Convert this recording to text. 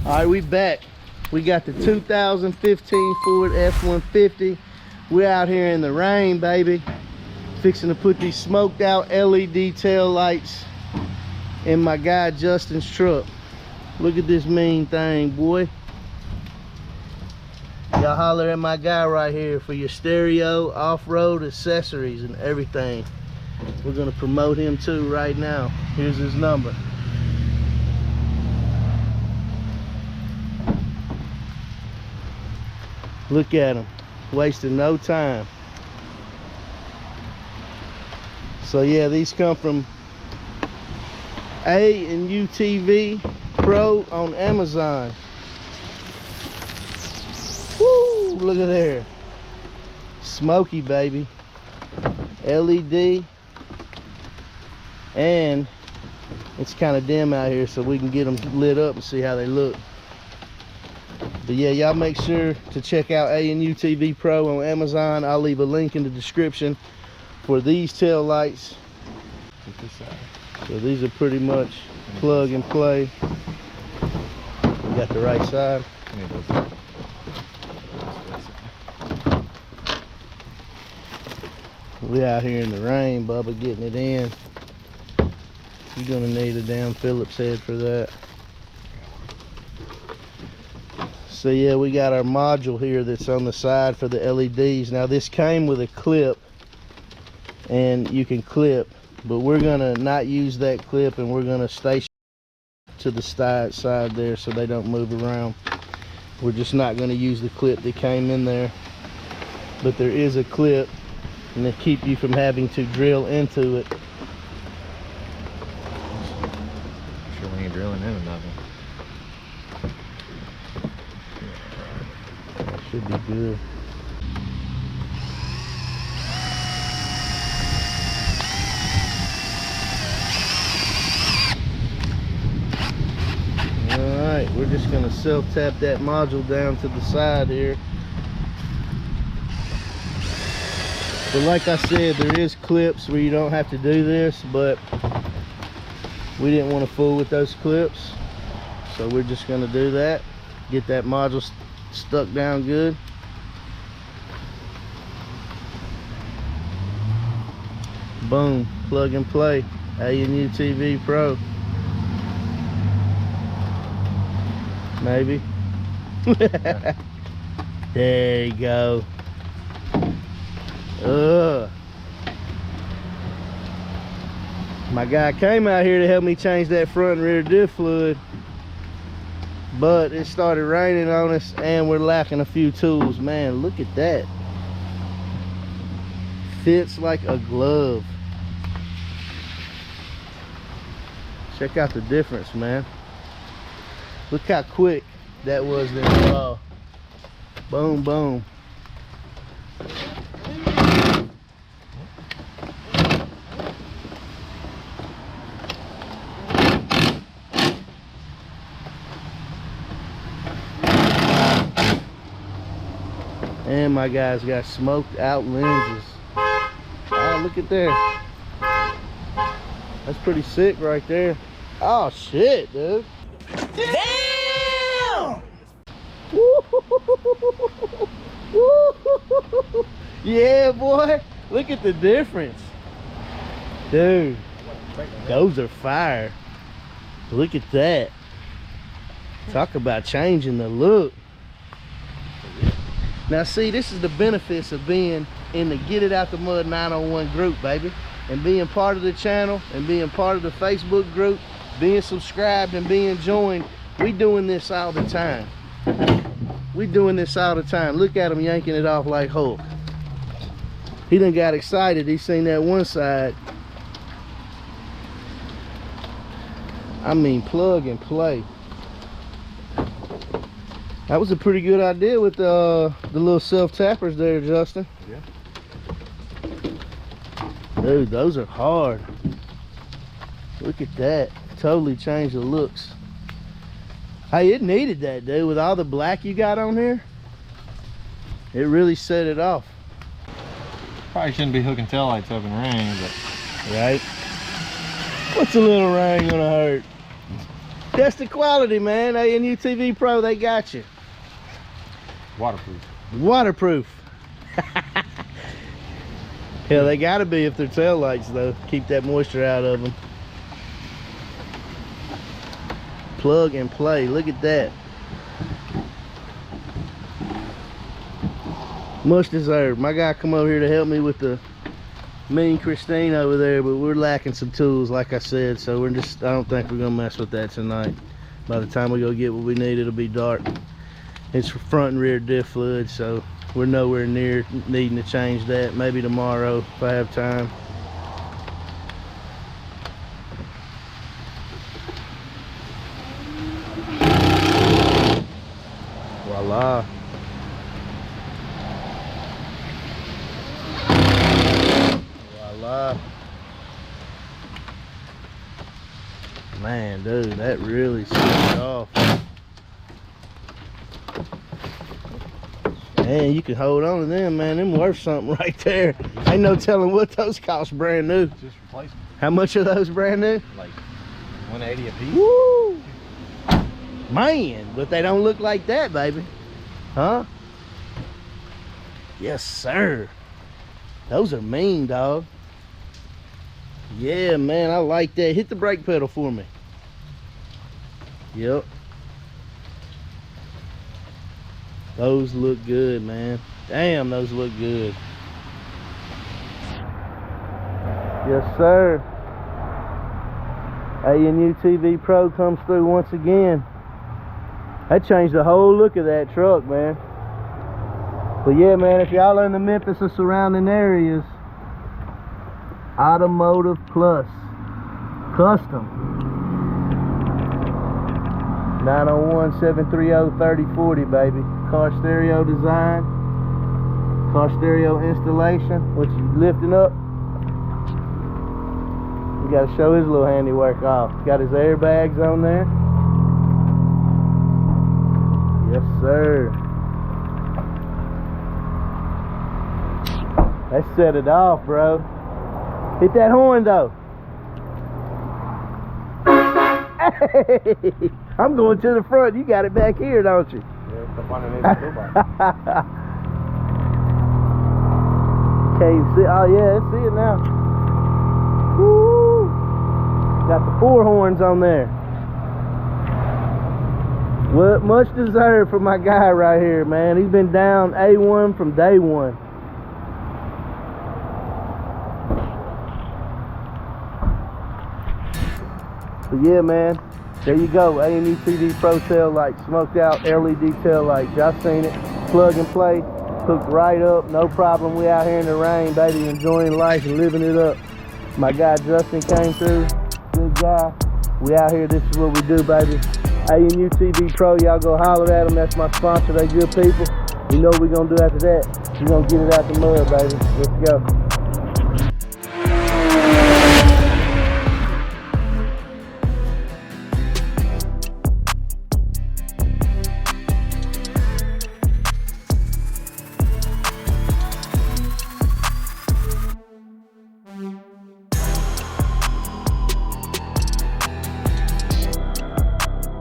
All right, we back. We got the 2015 Ford F-150. We're out here in the rain, baby. Fixing to put these smoked out LED tail lights in my guy Justin's truck. Look at this mean thing, boy. Y'all holler at my guy right here for your stereo, off-road accessories and everything. We're gonna promote him too right now. Here's his number. Look at him, wasting no time. So yeah, these come from A UTV PRO on Amazon. Woo, look at there. Smoky, baby. LED. And it's kind of dim out here, so we can get them lit up and see how they look. But yeah, y'all make sure to check out A UTV PRO on Amazon. I'll leave a link in the description for these tail lights. So these are pretty much plug and play. We got the right side. We out here in the rain, Bubba, getting it in. You're gonna need a damn Phillips head for that. So yeah, we got our module here that's on the side for the LEDs. Now this came with a clip, and you can clip, but we're gonna not use that clip, and we're gonna stay to the side there so they don't move around. We're just not gonna use the clip that came in there, but there is a clip, and to keep you from having to drill into it. Sure, we ain't drilling into nothing. Should be good. Alright, we're just going to self-tap that module down to the side here. But like I said, there is clips where you don't have to do this, but we didn't want to fool with those clips. So we're just going to do that. Get that module stuck down good. Boom, plug and play. A UTV PRO. Maybe. There you go. My guy came out here to help me change that front and rear diff fluid, but it started raining on us and we're lacking a few tools. Man, look at that. Fits like a glove. Check out the difference, man. Look how quick that was then. Boom, boom. And my guy's got smoked out lenses. Oh, look at there. That's pretty sick right there. Oh shit, dude. Damn! Yeah, boy. Look at the difference. Dude, those are fire. Look at that. Talk about changing the look. Now see, this is the benefits of being in the Get It Out the Mud 901 group, baby. And being part of the channel and being part of the Facebook group, being subscribed and being joined. We doing this all the time. We doing this all the time. Look at him yanking it off like Hulk. He done got excited. He seen that one side. I mean, plug and play. That was a pretty good idea with the little self-tappers there, Justin. Yeah. Dude, those are hard. Look at that. Totally changed the looks. Hey, it needed that, dude. With all the black you got on here, it really set it off. Probably shouldn't be hooking taillights up in rain, but... Right? What's a little rain gonna hurt? That's the quality, man. A UTV Pro, they got you. Waterproof. Waterproof. Hell, they gotta be if they're tail lights, though. Keep that moisture out of them. Plug and play. Look at that. Much deserved. My guy come over here to help me with the mean Christine over there, but we're lacking some tools, like I said, so I don't think we're gonna mess with that tonight. By the time we go get what we need, it'll be dark. It's front and rear diff fluid, so we're nowhere near needing to change that. Maybe tomorrow if I have time. Voila. Voila. Man, dude, that really switched off. Man, you can hold on to them, man. Them worth something right there. Ain't no telling what those cost brand new. Just replacement. How much are those brand new? Like 180 a piece. Woo! Man, but they don't look like that, baby. Huh? Yes, sir. Those are mean, dog. Yeah, man, I like that. Hit the brake pedal for me. Yep. Those look good, man. Damn, those look good. Yes, sir. A UTV Pro comes through once again. That changed the whole look of that truck, man. But yeah, man, if y'all are in the Memphis or surrounding areas, Automotive Plus Custom 901-730-3040, baby. Car stereo design, car stereo installation. What you lifting up? You gotta show his little handiwork off. Got his airbags on there. Yes, sir. Let's set it off, bro. Hit that horn, though. Hey, I'm going to the front. You got it back here, don't you? Yeah, it's up underneath the toolbox. Can't even see. Oh, yeah, let's see it now. Woo! Got the 4 horns on there. Well, much deserved for my guy right here, man. He's been down A1 from day one. But yeah, man, there you go. A UTV Pro tail light, smoked out LED tail lights. Y'all seen it. Plug and play, hooked right up, no problem. We out here in the rain, baby, enjoying life and living it up. My guy Justin came through. Good guy. We out here. This is what we do, baby. A UTV Pro, y'all go holler at them. That's my sponsor. They good people. You know what we're gonna do after that. We're gonna get it out the mud, baby. Let's go.